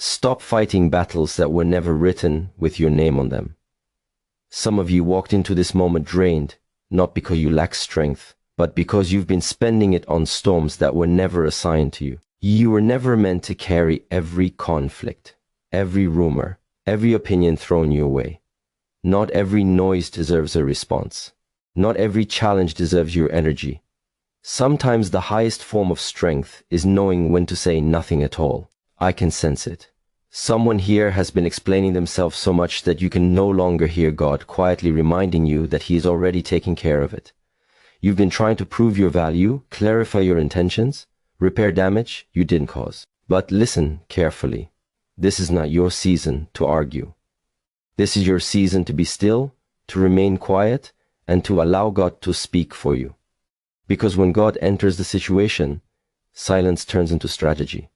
Stop fighting battles that were never written with your name on them. Some of you walked into this moment drained, not because you lack strength, but because you've been spending it on storms that were never assigned to you. You were never meant to carry every conflict, every rumor, every opinion thrown your way. Not every noise deserves a response. Not every challenge deserves your energy. Sometimes the highest form of strength is knowing when to say nothing at all. I can sense it. Someone here has been explaining themselves so much that you can no longer hear God quietly reminding you that He is already taking care of it. You've been trying to prove your value, clarify your intentions, repair damage you didn't cause. But listen carefully. This is not your season to argue. This is your season to be still, to remain quiet, and to allow God to speak for you. Because when God enters the situation, silence turns into strategy.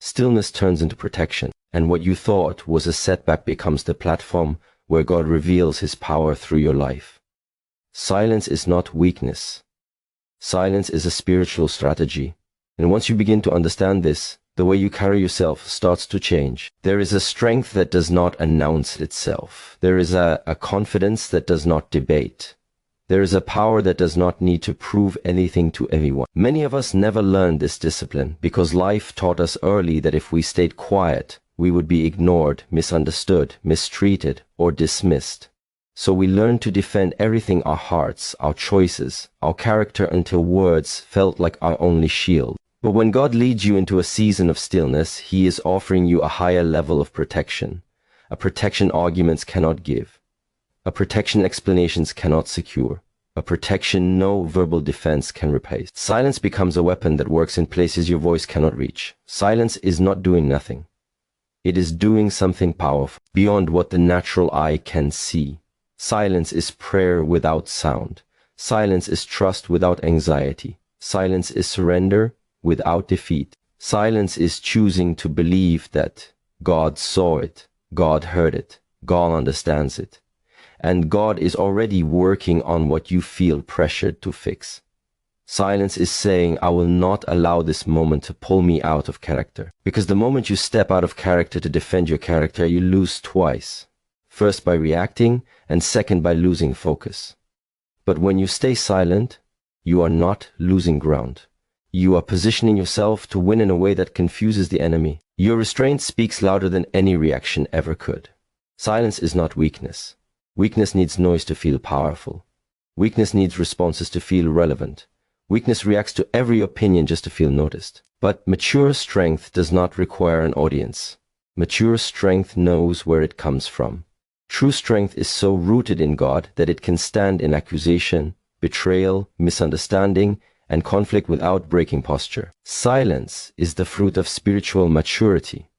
Stillness turns into protection, and what you thought was a setback becomes the platform where God reveals His power through your life. Silence is not weakness. Silence is a spiritual strategy. And once you begin to understand this, the way you carry yourself starts to change. There is a strength that does not announce itself. There is a confidence that does not debate. There is a power that does not need to prove anything to anyone. Many of us never learned this discipline because life taught us early that if we stayed quiet, we would be ignored, misunderstood, mistreated, or dismissed. So we learned to defend everything, our hearts, our choices, our character, until words felt like our only shield. But when God leads you into a season of stillness, He is offering you a higher level of protection, a protection arguments cannot give, a protection explanations cannot secure, a protection no verbal defense can replace. Silence becomes a weapon that works in places your voice cannot reach. Silence is not doing nothing. It is doing something powerful, beyond what the natural eye can see. Silence is prayer without sound. Silence is trust without anxiety. Silence is surrender without defeat. Silence is choosing to believe that God saw it, God heard it, God understands it, and God is already working on what you feel pressured to fix. Silence is saying, I will not allow this moment to pull me out of character. Because the moment you step out of character to defend your character, you lose twice. First by reacting, and second by losing focus. But when you stay silent, you are not losing ground. You are positioning yourself to win in a way that confuses the enemy. Your restraint speaks louder than any reaction ever could. Silence is not weakness. Weakness needs noise to feel powerful. Weakness needs responses to feel relevant. Weakness reacts to every opinion just to feel noticed. But mature strength does not require an audience. Mature strength knows where it comes from. True strength is so rooted in God that it can stand in accusation, betrayal, misunderstanding, and conflict without breaking posture. Silence is the fruit of spiritual maturity.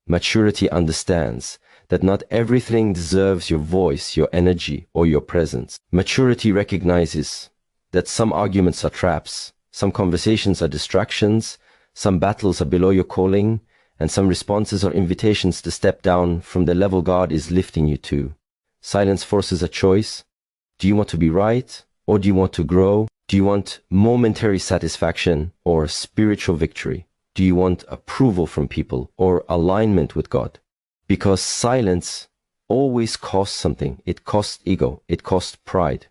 Maturity understands that not everything deserves your voice, your energy, or your presence. Maturity recognizes that some arguments are traps, some conversations are distractions, some battles are below your calling, and some responses are invitations to step down from the level God is lifting you to. Silence forces a choice. Do you want to be right, or do you want to grow? Do you want momentary satisfaction or spiritual victory? Do you want approval from people or alignment with God? Because silence always costs something. It costs ego. It costs pride.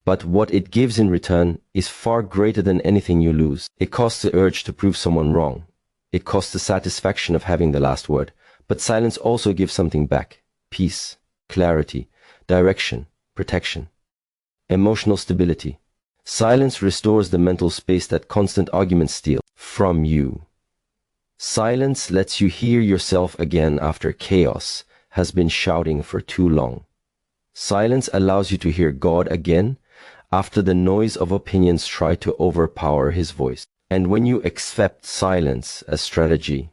But what it gives in return is far greater than anything you lose. It costs the urge to prove someone wrong. It costs the satisfaction of having the last word. But silence also gives something back. Peace, clarity, direction, protection, emotional stability. Silence restores the mental space that constant arguments steal from you. Silence lets you hear yourself again after chaos has been shouting for too long. Silence allows you to hear God again after the noise of opinions try to overpower His voice. And when you accept silence as strategy,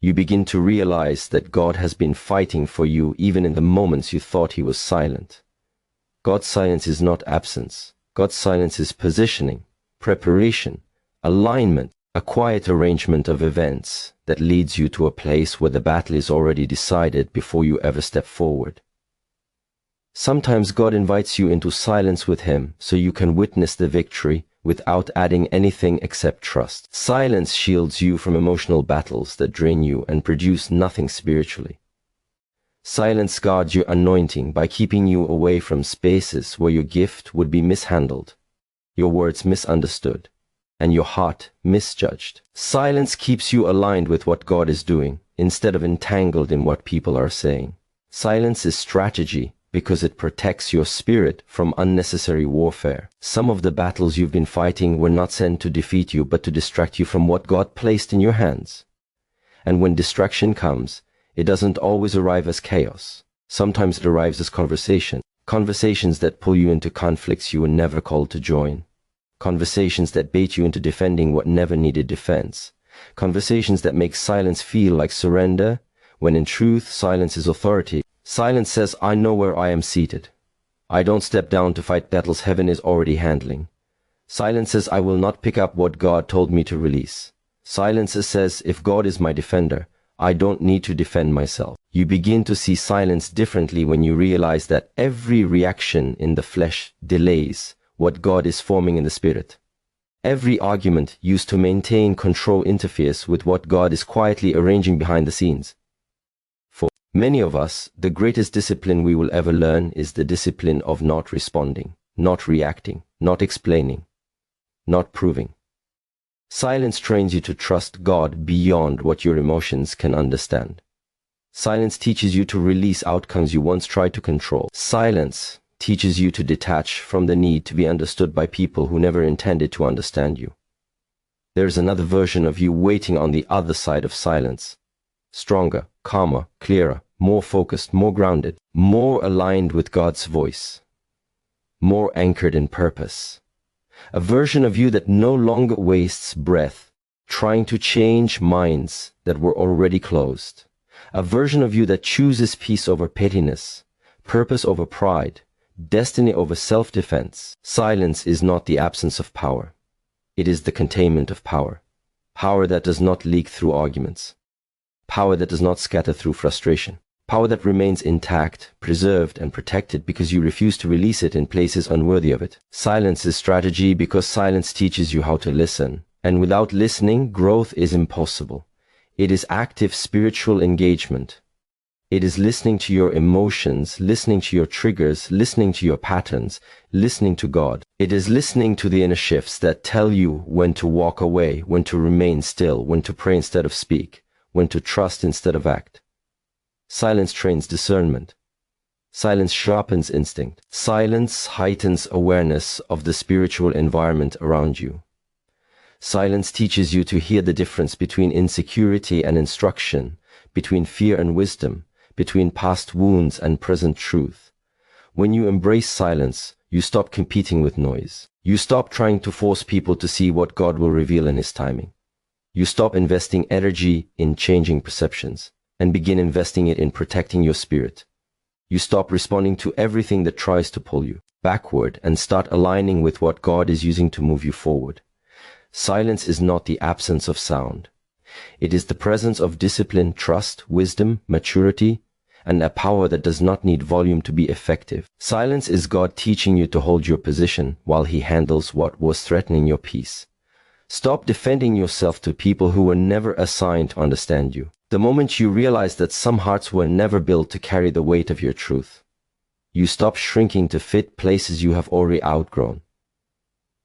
you begin to realize that God has been fighting for you even in the moments you thought He was silent. God's silence is not absence. God's silence is positioning, preparation, alignment, a quiet arrangement of events that leads you to a place where the battle is already decided before you ever step forward. Sometimes God invites you into silence with Him so you can witness the victory without adding anything except trust. Silence shields you from emotional battles that drain you and produce nothing spiritually. Silence guards your anointing by keeping you away from spaces where your gift would be mishandled, your words misunderstood, and your heart misjudged. Silence keeps you aligned with what God is doing, instead of entangled in what people are saying. Silence is strategy because it protects your spirit from unnecessary warfare. Some of the battles you've been fighting were not sent to defeat you, but to distract you from what God placed in your hands. And when distraction comes, it doesn't always arrive as chaos. Sometimes it arrives as conversations that pull you into conflicts you were never called to join. Conversations that bait you into defending what never needed defense. Conversations that make silence feel like surrender, when in truth, silence is authority. Silence says, I know where I am seated. I don't step down to fight battles heaven is already handling. Silence says, I will not pick up what God told me to release. Silence says, if God is my defender, I don't need to defend myself. You begin to see silence differently when you realize that every reaction in the flesh delays what God is forming in the spirit. Every argument used to maintain control interferes with what God is quietly arranging behind the scenes. For many of us, the greatest discipline we will ever learn is the discipline of not responding, not reacting, not explaining, not proving. Silence trains you to trust God beyond what your emotions can understand. Silence teaches you to release outcomes you once tried to control. Silence teaches you to detach from the need to be understood by people who never intended to understand you. There's another version of you waiting on the other side of silence. Stronger, calmer, clearer, more focused, more grounded, more aligned with God's voice, more anchored in purpose. A version of you that no longer wastes breath trying to change minds that were already closed. A version of you that chooses peace over pettiness, purpose over pride, destiny over self-defense. Silence is not the absence of power. It is the containment of power. Power that does not leak through arguments. Power that does not scatter through frustration. Power that remains intact, preserved, and protected because you refuse to release it in places unworthy of it. Silence is strategy because silence teaches you how to listen. And without listening, growth is impossible. It is active spiritual engagement. It is listening to your emotions, listening to your triggers, listening to your patterns, listening to God. It is listening to the inner shifts that tell you when to walk away, when to remain still, when to pray instead of speak, when to trust instead of act. Silence trains discernment. Silence sharpens instinct. Silence heightens awareness of the spiritual environment around you. Silence teaches you to hear the difference between insecurity and instruction, between fear and wisdom, between past wounds and present truth. When you embrace silence, you stop competing with noise. You stop trying to force people to see what God will reveal in His timing. You stop investing energy in changing perceptions and begin investing it in protecting your spirit. You stop responding to everything that tries to pull you backward and start aligning with what God is using to move you forward. Silence is not the absence of sound. It is the presence of discipline, trust, wisdom, maturity, and a power that does not need volume to be effective. Silence is God teaching you to hold your position while He handles what was threatening your peace. Stop defending yourself to people who were never assigned to understand you. The moment you realize that some hearts were never built to carry the weight of your truth, you stop shrinking to fit places you have already outgrown.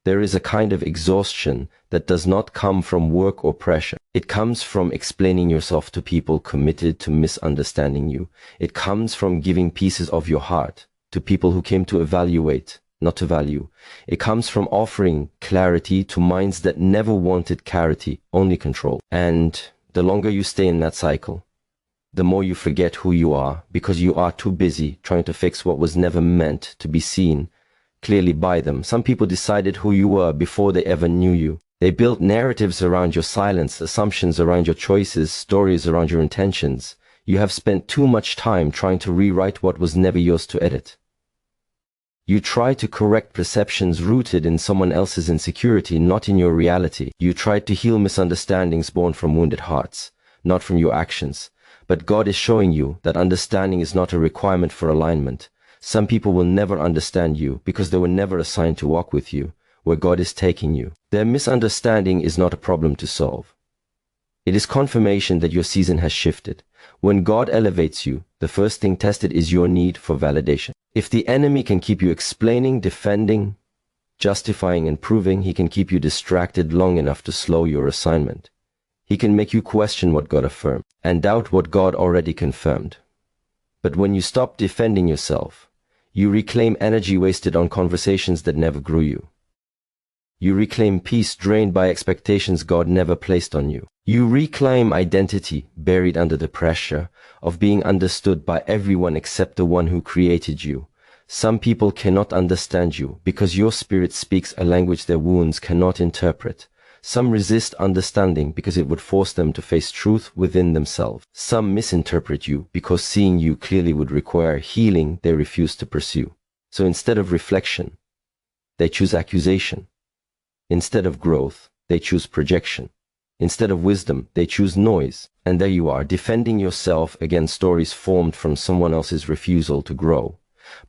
There is a kind of exhaustion that does not come from work or pressure. It comes from explaining yourself to people committed to misunderstanding you. It comes from giving pieces of your heart to people who came to evaluate, not to value. It comes from offering clarity to minds that never wanted clarity, only control. And the longer you stay in that cycle, the more you forget who you are because you are too busy trying to fix what was never meant to be seen clearly by them. Some people decided who you were before they ever knew you. They built narratives around your silence, assumptions around your choices, stories around your intentions. You have spent too much time trying to rewrite what was never yours to edit. You try to correct perceptions rooted in someone else's insecurity, not in your reality. You tried to heal misunderstandings born from wounded hearts, not from your actions. But God is showing you that understanding is not a requirement for alignment. Some people will never understand you because they were never assigned to walk with you. where God is taking you. Their misunderstanding is not a problem to solve. It is confirmation that your season has shifted. When God elevates you, the first thing tested is your need for validation. If the enemy can keep you explaining, defending, justifying, and proving, he can keep you distracted long enough to slow your assignment. He can make you question what God affirmed and doubt what God already confirmed. But when you stop defending yourself, you reclaim energy wasted on conversations that never grew you. You reclaim peace drained by expectations God never placed on you. You reclaim identity buried under the pressure of being understood by everyone except the one who created you. Some people cannot understand you because your spirit speaks a language their wounds cannot interpret. Some resist understanding because it would force them to face truth within themselves. Some misinterpret you because seeing you clearly would require healing they refuse to pursue. So instead of reflection, they choose accusation. Instead of growth, they choose projection. Instead of wisdom, they choose noise. And there you are, defending yourself against stories formed from someone else's refusal to grow.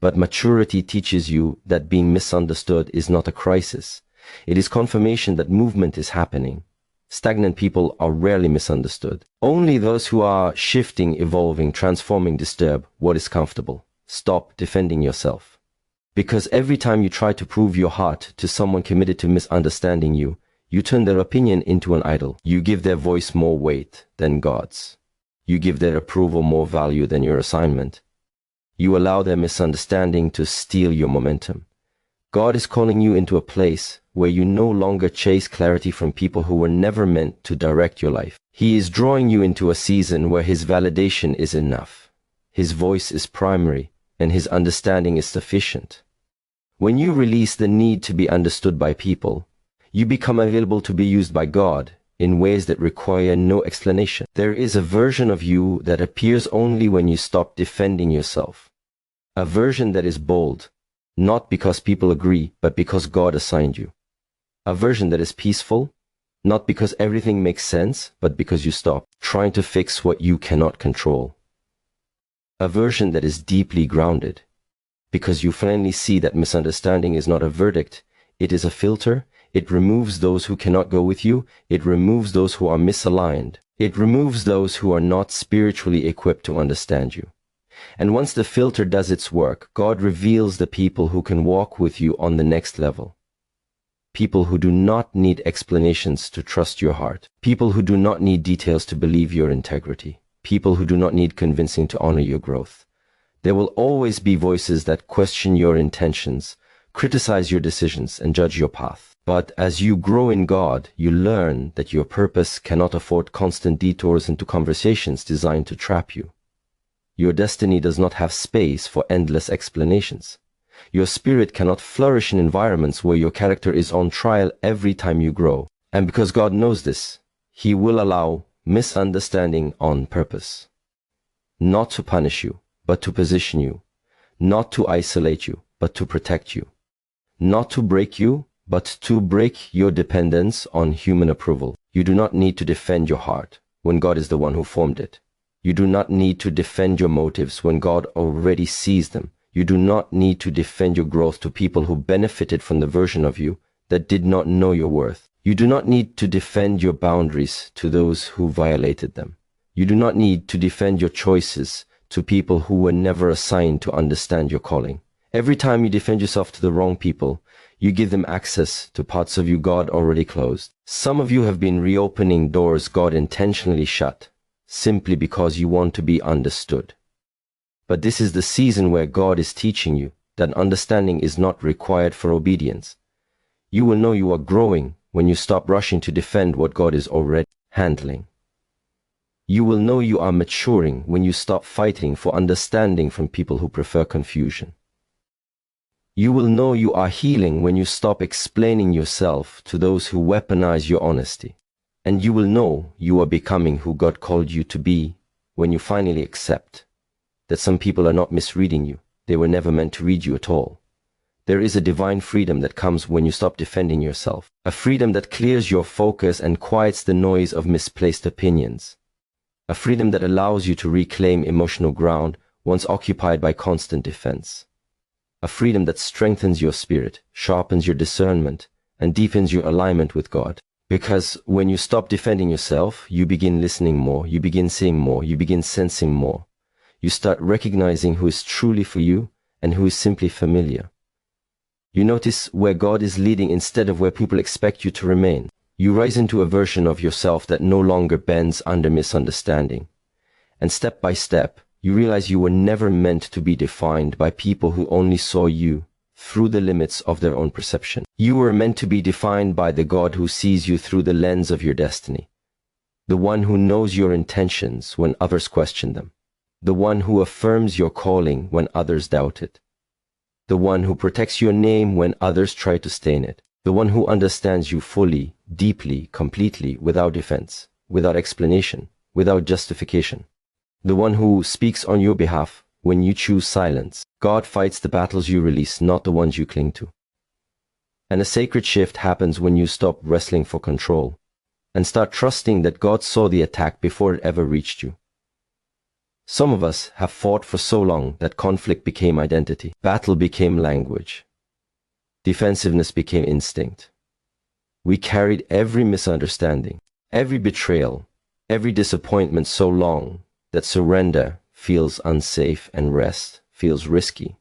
But maturity teaches you that being misunderstood is not a crisis. It is confirmation that movement is happening. Stagnant people are rarely misunderstood. Only those who are shifting, evolving, transforming disturb what is comfortable. Stop defending yourself. Because every time you try to prove your heart to someone committed to misunderstanding you, you turn their opinion into an idol. You give their voice more weight than God's. You give their approval more value than your assignment. You allow their misunderstanding to steal your momentum. God is calling you into a place where you no longer chase clarity from people who were never meant to direct your life. He is drawing you into a season where His validation is enough. His voice is primary, and His understanding is sufficient. When you release the need to be understood by people, you become available to be used by God in ways that require no explanation. There is a version of you that appears only when you stop defending yourself. A version that is bold, not because people agree, but because God assigned you. A version that is peaceful, not because everything makes sense, but because you stop trying to fix what you cannot control. A version that is deeply grounded, because you finally see that misunderstanding is not a verdict, it is a filter. It removes those who cannot go with you. It removes those who are misaligned. It removes those who are not spiritually equipped to understand you. And once the filter does its work, God reveals the people who can walk with you on the next level. People who do not need explanations to trust your heart. People who do not need details to believe your integrity. People who do not need convincing to honor your growth. There will always be voices that question your intentions, criticize your decisions, and judge your path. But as you grow in God, you learn that your purpose cannot afford constant detours into conversations designed to trap you. Your destiny does not have space for endless explanations. Your spirit cannot flourish in environments where your character is on trial every time you grow. And because God knows this, He will allow misunderstanding on purpose. Not to punish you, but to position you. Not to isolate you, but to protect you. Not to break you, but to break your dependence on human approval. You do not need to defend your heart when God is the one who formed it. You do not need to defend your motives when God already sees them. You do not need to defend your growth to people who benefited from the version of you that did not know your worth. You do not need to defend your boundaries to those who violated them. You do not need to defend your choices to people who were never assigned to understand your calling. Every time you defend yourself to the wrong people, you give them access to parts of you God already closed. Some of you have been reopening doors God intentionally shut, simply because you want to be understood. But this is the season where God is teaching you that understanding is not required for obedience. You will know you are growing when you stop rushing to defend what God is already handling. You will know you are maturing when you stop fighting for understanding from people who prefer confusion. You will know you are healing when you stop explaining yourself to those who weaponize your honesty. And you will know you are becoming who God called you to be when you finally accept that some people are not misreading you. They were never meant to read you at all. There is a divine freedom that comes when you stop defending yourself. A freedom that clears your focus and quiets the noise of misplaced opinions. A freedom that allows you to reclaim emotional ground once occupied by constant defense. A freedom that strengthens your spirit, sharpens your discernment, and deepens your alignment with God. Because when you stop defending yourself, you begin listening more, you begin seeing more, you begin sensing more. You start recognizing who is truly for you and who is simply familiar. You notice where God is leading instead of where people expect you to remain. You rise into a version of yourself that no longer bends under misunderstanding. And step by step, you realize you were never meant to be defined by people who only saw you through the limits of their own perception. You were meant to be defined by the God who sees you through the lens of your destiny, the one who knows your intentions when others question them, the one who affirms your calling when others doubt it, the one who protects your name when others try to stain it, the one who understands you fully, deeply, completely, without defense, without explanation, without justification, the one who speaks on your behalf when you choose silence. God fights the battles you release, not the ones you cling to. And a sacred shift happens when you stop wrestling for control and start trusting that God saw the attack before it ever reached you. Some of us have fought for so long that conflict became identity, battle became language, defensiveness became instinct. We carried every misunderstanding, every betrayal, every disappointment so long that surrender feels unsafe and rest feels risky.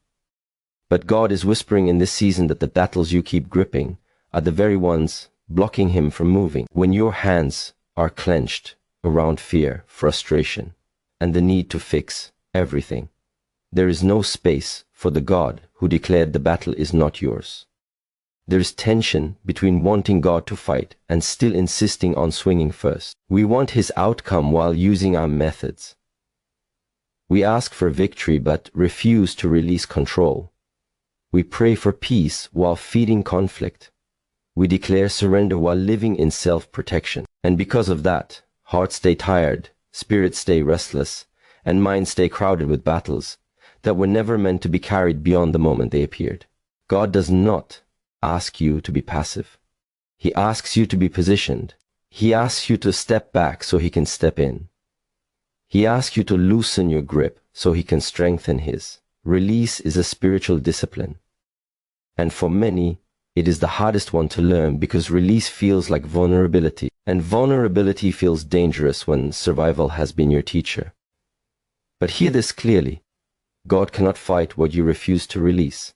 But God is whispering in this season that the battles you keep gripping are the very ones blocking him from moving. When your hands are clenched around fear, frustration, and the need to fix everything, there is no space for the God who declared the battle is not yours. There is tension between wanting God to fight and still insisting on swinging first. We want his outcome while using our methods. We ask for victory but refuse to release control. We pray for peace while feeding conflict. We declare surrender while living in self-protection. And because of that, hearts stay tired, spirits stay restless, and minds stay crowded with battles that were never meant to be carried beyond the moment they appeared. God does not ask you to be passive. He asks you to be positioned. He asks you to step back so he can step in. He asks you to loosen your grip so he can strengthen his. Release is a spiritual discipline. And for many, it is the hardest one to learn because release feels like vulnerability. And vulnerability feels dangerous when survival has been your teacher. But hear this clearly. God cannot fight what you refuse to release.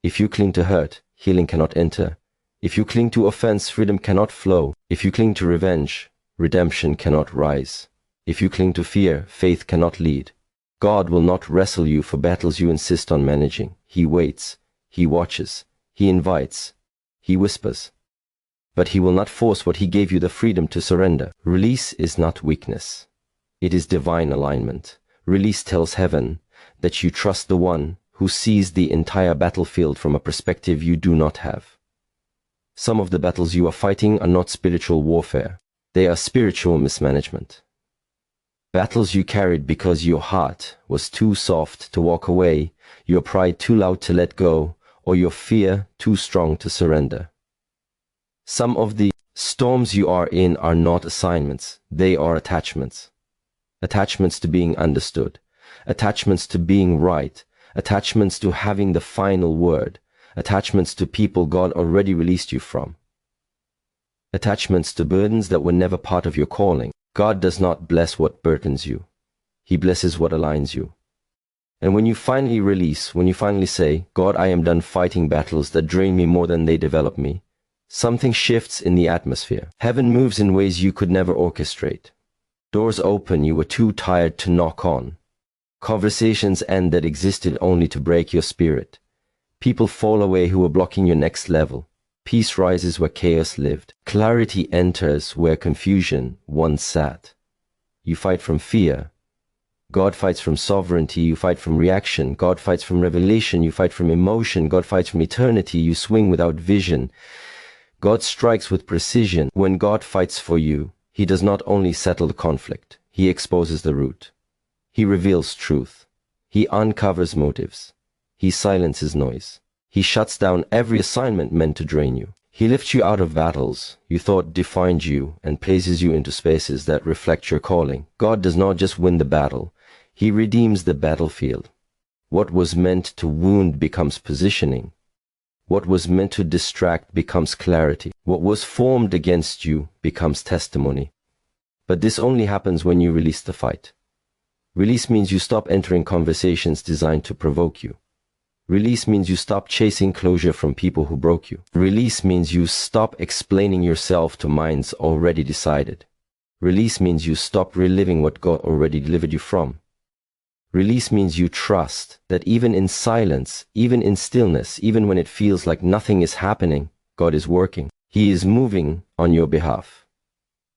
If you cling to hurt, healing cannot enter. If you cling to offense, freedom cannot flow. If you cling to revenge, redemption cannot rise. If you cling to fear, faith cannot lead. God will not wrestle you for battles you insist on managing. He waits, he watches, he invites, he whispers. But he will not force what he gave you the freedom to surrender. Release is not weakness. It is divine alignment. Release tells heaven that you trust the one who sees the entire battlefield from a perspective you do not have. Some of the battles you are fighting are not spiritual warfare. They are spiritual mismanagement. Battles you carried because your heart was too soft to walk away, your pride too loud to let go, or your fear too strong to surrender. Some of the storms you are in are not assignments, they are attachments. Attachments to being understood, attachments to being right, attachments to having the final word, attachments to people God already released you from. Attachments to burdens that were never part of your calling. God does not bless what burdens you. He blesses what aligns you. And when you finally release, when you finally say, God, I am done fighting battles that drain me more than they develop me, something shifts in the atmosphere. Heaven moves in ways you could never orchestrate. Doors open you were too tired to knock on. Conversations end that existed only to break your spirit. People fall away who were blocking your next level. Peace rises where chaos lived. Clarity enters where confusion once sat. You fight from fear. God fights from sovereignty. You fight from reaction. God fights from revelation. You fight from emotion. God fights from eternity. You swing without vision. God strikes with precision. When God fights for you, he does not only settle the conflict. He exposes the root. He reveals truth. He uncovers motives. He silences noise. He shuts down every assignment meant to drain you. He lifts you out of battles you thought defined you and places you into spaces that reflect your calling. God does not just win the battle. He redeems the battlefield. What was meant to wound becomes positioning. What was meant to distract becomes clarity. What was formed against you becomes testimony. But this only happens when you release the fight. Release means you stop entering conversations designed to provoke you. Release means you stop chasing closure from people who broke you. Release means you stop explaining yourself to minds already decided. Release means you stop reliving what God already delivered you from. Release means you trust that even in silence, even in stillness, even when it feels like nothing is happening, God is working. He is moving on your behalf.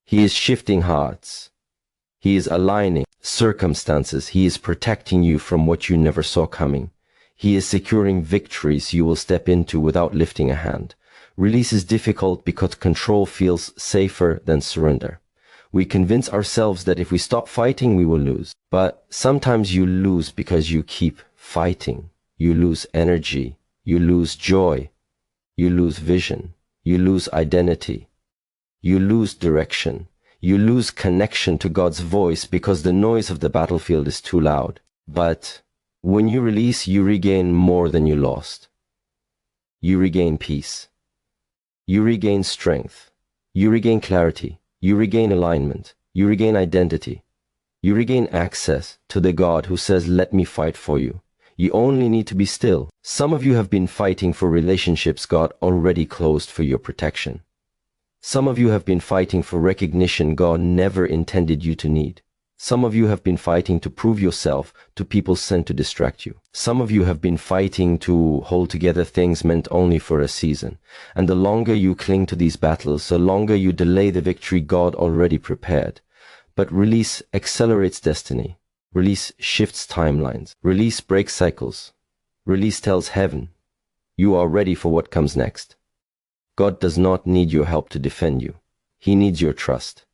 He is shifting hearts. He is aligning circumstances. He is protecting you from what you never saw coming. He is securing victories you will step into without lifting a hand. Release is difficult because control feels safer than surrender. We convince ourselves that if we stop fighting, we will lose. But sometimes you lose because you keep fighting. You lose energy. You lose joy. You lose vision. You lose identity. You lose direction. You lose connection to God's voice because the noise of the battlefield is too loud. But when you release, you regain more than you lost. You regain peace. You regain strength. You regain clarity. You regain alignment. You regain identity. You regain access to the God who says, "Let me fight for you." You only need to be still. Some of you have been fighting for relationships God already closed for your protection. Some of you have been fighting for recognition God never intended you to need. Some of you have been fighting to prove yourself to people sent to distract you. Some of you have been fighting to hold together things meant only for a season. And the longer you cling to these battles, the longer you delay the victory God already prepared. But release accelerates destiny. Release shifts timelines. Release breaks cycles. Release tells heaven, you are ready for what comes next. God does not need your help to defend you. He needs your trust.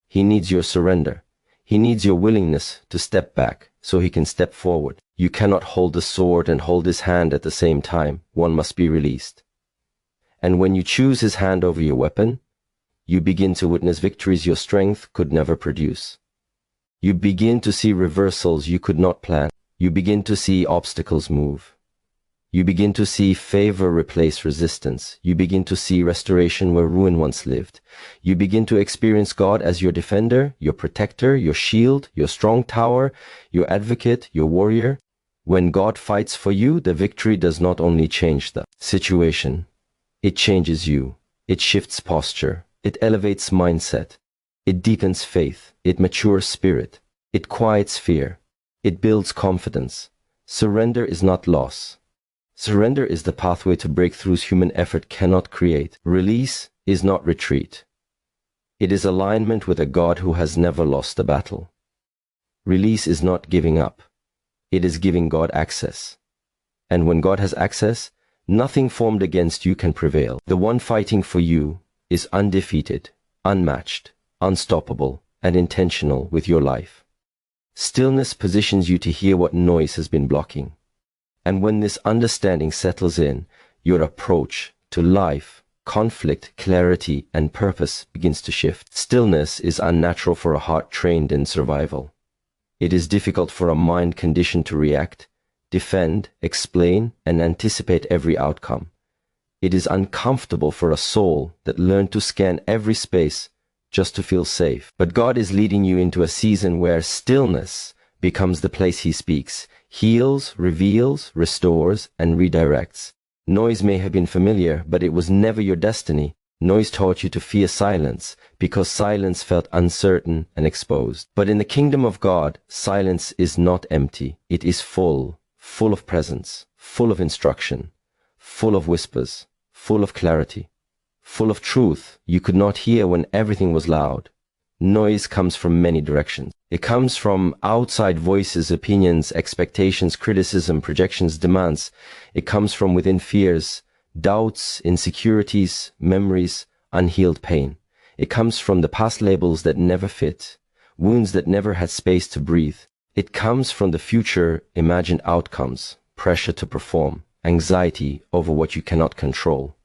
He needs your surrender. He needs your willingness to step back so he can step forward. You cannot hold the sword and hold his hand at the same time. One must be released. And when you choose his hand over your weapon, you begin to witness victories your strength could never produce. You begin to see reversals you could not plan. You begin to see obstacles move. You begin to see favor replace resistance. You begin to see restoration where ruin once lived. You begin to experience God as your defender, your protector, your shield, your strong tower, your advocate, your warrior. When God fights for you, the victory does not only change the situation. It changes you. It shifts posture. It elevates mindset. It deepens faith. It matures spirit. It quiets fear. It builds confidence. Surrender is not loss. Surrender is the pathway to breakthroughs human effort cannot create. Release is not retreat. It is alignment with a God who has never lost a battle. Release is not giving up. It is giving God access. And when God has access, nothing formed against you can prevail. The one fighting for you is undefeated, unmatched, unstoppable, and intentional with your life. Stillness positions you to hear what noise has been blocking. And when this understanding settles in, your approach to life, conflict, clarity, and purpose begins to shift. Stillness is unnatural for a heart trained in survival. It is difficult for a mind conditioned to react, defend, explain, and anticipate every outcome. It is uncomfortable for a soul that learned to scan every space just to feel safe. But God is leading you into a season where stillness becomes the place he speaks. Heals, reveals, restores, and redirects. Noise may have been familiar, but it was never your destiny. Noise taught you to fear silence, because silence felt uncertain and exposed. But in the kingdom of God, silence is not empty. It is full of presence, full of instruction, full of whispers, full of clarity, full of truth you could not hear when everything was loud. Noise comes from many directions. It comes from outside voices, opinions, expectations, criticism, projections, demands. It comes from within fears, doubts, insecurities, memories, unhealed pain. It comes from the past labels that never fit, wounds that never had space to breathe. It comes from the future imagined outcomes, pressure to perform, anxiety over what you cannot control.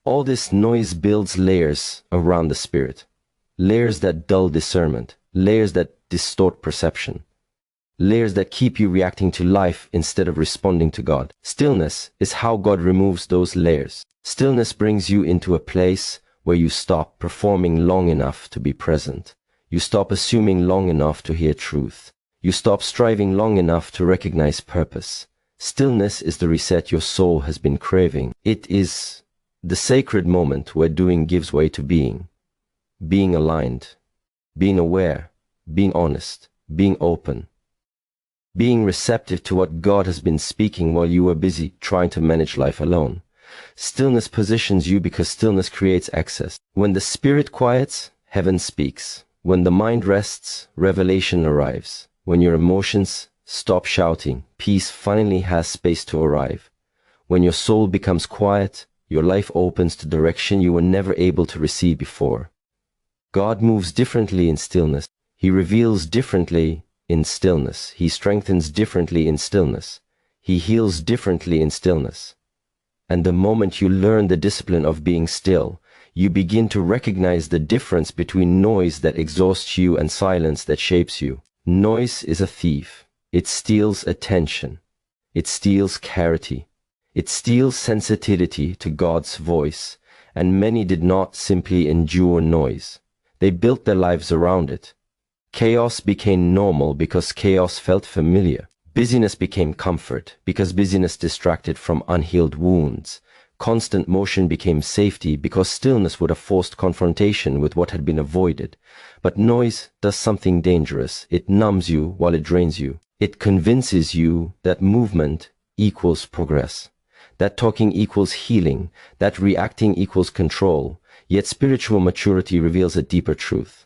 All this noise builds layers around the spirit. Layers that dull discernment, layers that distort perception. layers that keep you reacting to life instead of responding to God. Stillness is how God removes those layers. Stillness brings you into a place where you stop performing long enough to be present. You stop assuming long enough to hear truth. You stop striving long enough to recognize purpose. Stillness is the reset your soul has been craving. It is the sacred moment where doing gives way to being aligned, being aware, being honest, being open, being receptive to what God has been speaking while you were busy trying to manage life alone. Stillness positions you because stillness creates access. When the spirit quiets, heaven speaks. When the mind rests, revelation arrives. When your emotions stop shouting, peace finally has space to arrive. When your soul becomes quiet, your life opens to direction you were never able to receive before. God moves differently in stillness. He reveals differently in stillness. He strengthens differently in stillness. He heals differently in stillness. And the moment you learn the discipline of being still, you begin to recognize the difference between noise that exhausts you and silence that shapes you. Noise is a thief. It steals attention. It steals clarity. It steals sensitivity to God's voice, and many did not simply endure noise. They built their lives around it. Chaos became normal because chaos felt familiar. Busyness became comfort because busyness distracted from unhealed wounds. Constant motion became safety because stillness would have forced confrontation with what had been avoided. But noise does something dangerous. It numbs you while it drains you. It convinces you that movement equals progress, that talking equals healing, that reacting equals control. Yet spiritual maturity reveals a deeper truth.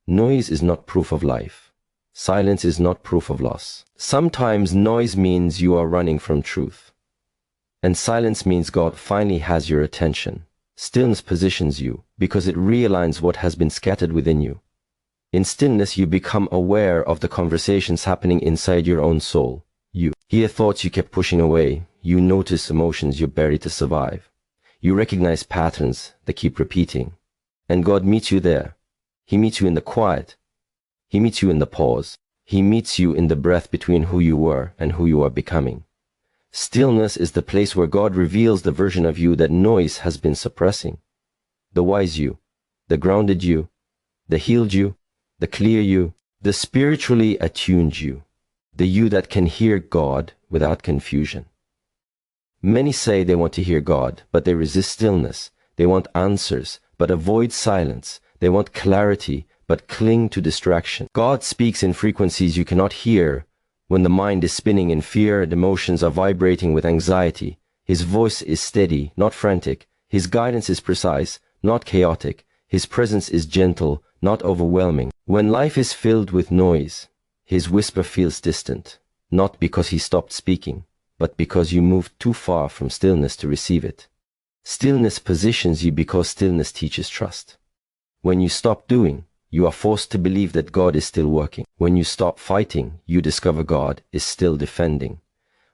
Noise is not proof of life. Silence is not proof of loss. Sometimes noise means you are running from truth. And silence means God finally has your attention. Stillness positions you because it realigns what has been scattered within you. In stillness, you become aware of the conversations happening inside your own soul. You hear thoughts you kept pushing away. You notice emotions you buried to survive. You recognize patterns that keep repeating. And God meets you there. He meets you in the quiet. He meets you in the pause. He meets you in the breath between who you were and who you are becoming. Stillness is the place where God reveals the version of you that noise has been suppressing. The wise you, the grounded you, the healed you, the clear you, the spiritually attuned you, the you that can hear God without confusion. Many say they want to hear God, but they resist stillness. They want answers, but avoid silence. They want clarity, but cling to distraction. God speaks in frequencies you cannot hear. When the mind is spinning in fear and emotions are vibrating with anxiety, His voice is steady, not frantic. His guidance is precise, not chaotic. His presence is gentle, not overwhelming. When life is filled with noise, His whisper feels distant, not because He stopped speaking, but because you moved too far from stillness to receive it. Stillness positions you because stillness teaches trust. When you stop doing, you are forced to believe that God is still working. When you stop fighting, you discover God is still defending.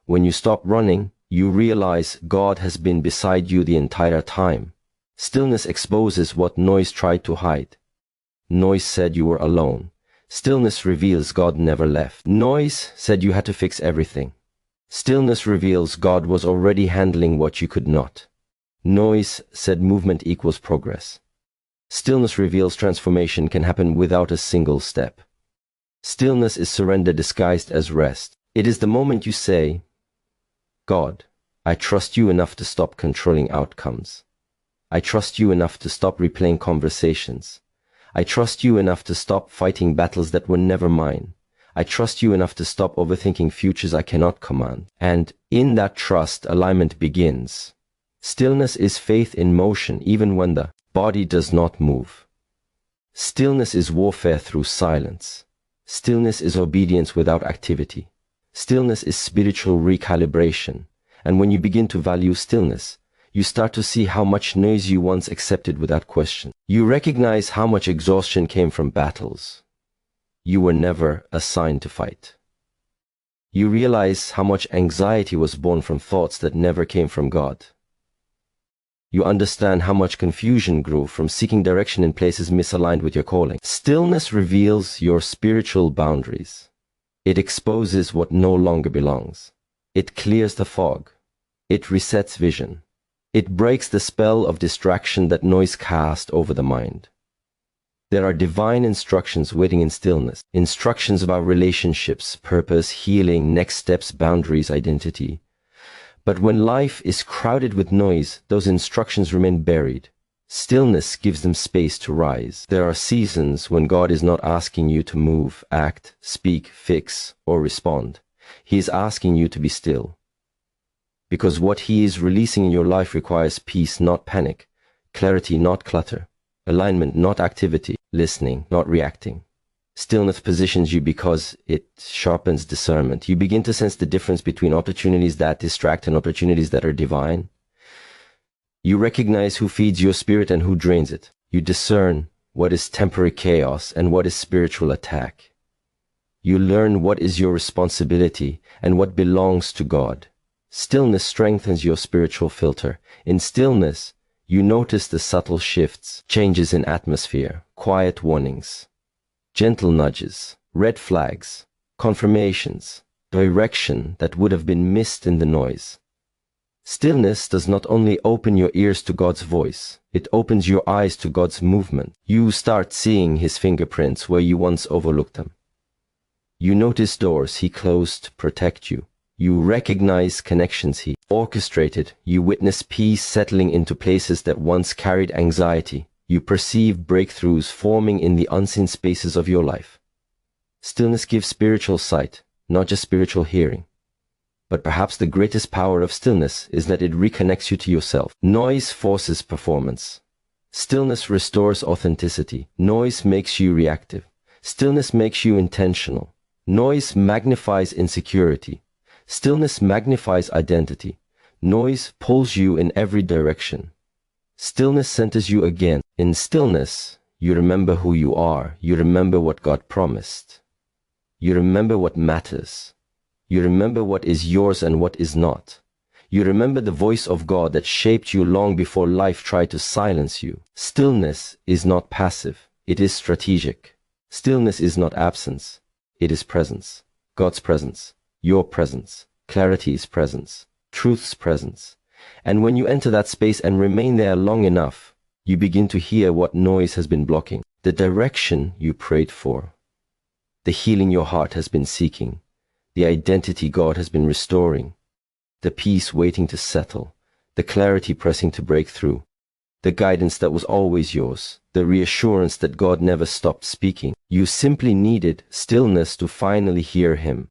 When you stop running, you realize God has been beside you the entire time. Stillness exposes what noise tried to hide. Noise said you were alone. Stillness reveals God never left. Noise said you had to fix everything. Stillness reveals God was already handling what you could not. Noise said movement equals progress. Stillness reveals transformation can happen without a single step. Stillness is surrender disguised as rest. It is the moment you say, God, I trust you enough to stop controlling outcomes. I trust you enough to stop replaying conversations. I trust you enough to stop fighting battles that were never mine. I trust you enough to stop overthinking futures I cannot command. And in that trust, alignment begins. Stillness is faith in motion, even when the body does not move. Stillness is warfare through silence. Stillness is obedience without activity. Stillness is spiritual recalibration. And when you begin to value stillness, you start to see how much noise you once accepted without question. You recognize how much exhaustion came from battles you were never assigned to fight. You realize how much anxiety was born from thoughts that never came from God. You understand how much confusion grew from seeking direction in places misaligned with your calling. Stillness reveals your spiritual boundaries. It exposes what no longer belongs. It clears the fog. It resets vision. It breaks the spell of distraction that noise cast over the mind. There are divine instructions waiting in stillness, instructions about relationships, purpose, healing, next steps, boundaries, identity. But when life is crowded with noise, those instructions remain buried. Stillness gives them space to rise. There are seasons when God is not asking you to move, act, speak, fix, or respond. He is asking you to be still. Because what He is releasing in your life requires peace, not panic, clarity, not clutter, alignment, not activity, listening, not reacting. Stillness positions you because it sharpens discernment. You begin to sense the difference between opportunities that distract and opportunities that are divine. You recognize who feeds your spirit and who drains it. You discern what is temporary chaos and what is spiritual attack. You learn what is your responsibility and what belongs to God. Stillness strengthens your spiritual filter. In stillness, you notice the subtle shifts, changes in atmosphere, quiet warnings, gentle nudges, red flags, confirmations, direction that would have been missed in the noise. Stillness does not only open your ears to God's voice, it opens your eyes to God's movement. You start seeing His fingerprints where you once overlooked them. You notice doors He closed to protect you. You recognize connections He orchestrated. You witness peace settling into places that once carried anxiety. You perceive breakthroughs forming in the unseen spaces of your life. Stillness gives spiritual sight, not just spiritual hearing. But perhaps the greatest power of stillness is that it reconnects you to yourself. Noise forces performance. Stillness restores authenticity. Noise makes you reactive. Stillness makes you intentional. Noise magnifies insecurity. Stillness magnifies identity. Noise pulls you in every direction. Stillness centers you again. In stillness, you remember who you are. You remember what God promised. You remember what matters. You remember what is yours and what is not. You remember the voice of God that shaped you long before life tried to silence you. Stillness is not passive. It is strategic. Stillness is not absence. It is presence. God's presence. Your presence. Clarity's presence. Truth's presence. And when you enter that space and remain there long enough, you begin to hear what noise has been blocking, the direction you prayed for, the healing your heart has been seeking, the identity God has been restoring, the peace waiting to settle, the clarity pressing to break through, the guidance that was always yours, the reassurance that God never stopped speaking. You simply needed stillness to finally hear Him.